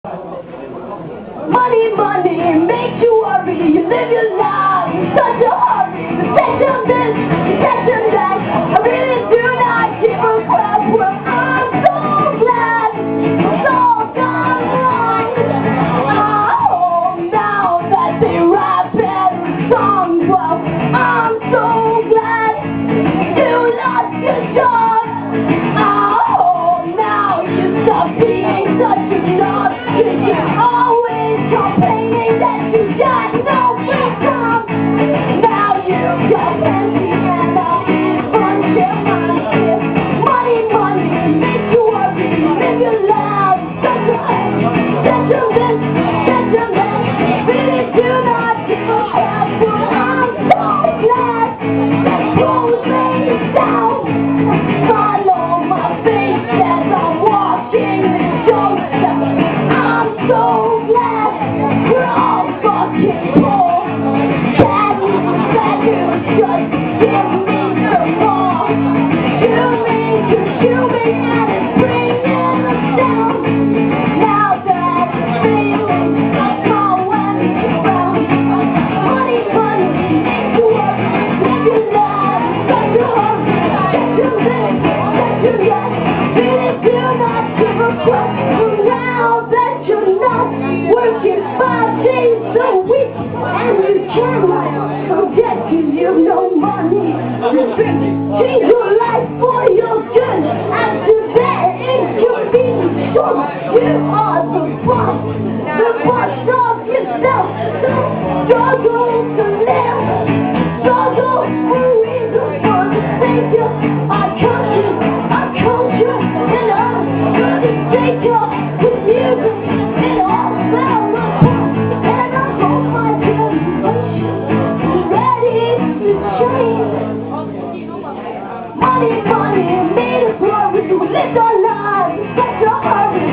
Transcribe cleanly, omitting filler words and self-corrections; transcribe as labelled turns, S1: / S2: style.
S1: Money, money makes you worry. You live your life in such a hurry. Possession this, possession that. I really do not give a crap. Well, I'm so glad it's all gone wrong. I hope now that they write better songs. Well, I'm so glad you lost your job. I hope now you stop being such a narc. You're always complaining that you got no freedom. Now you've got plenty and all these bunch of money. Money, money makes you worry. Live your life such a sentiment, sentiment. Really do not give a crap. Well, I'm so glad that those things down. Follow my face as I'm walking the show. I'm so glad we're all fucking poor. Bad news, just give me some more. Consuming, and it's bringing us down. Now that it's feeling like my wedding around. Money, money, makes you worry. Live your life, such a hurry. Set your lips, set your yes. Really do not give a fuck. Now that you're not working 5 days a week, and you can't forget 'cause you've no money. You change your life for your good. After that inconvenience, you are the boss of yourself. So struggle to live, struggle for reasons for the sake of our culture, and I'm gonna take up with music and all sound of punk. And I hope my generation is ready to change. Money, money made us worry. We lived our lives in such a hurry.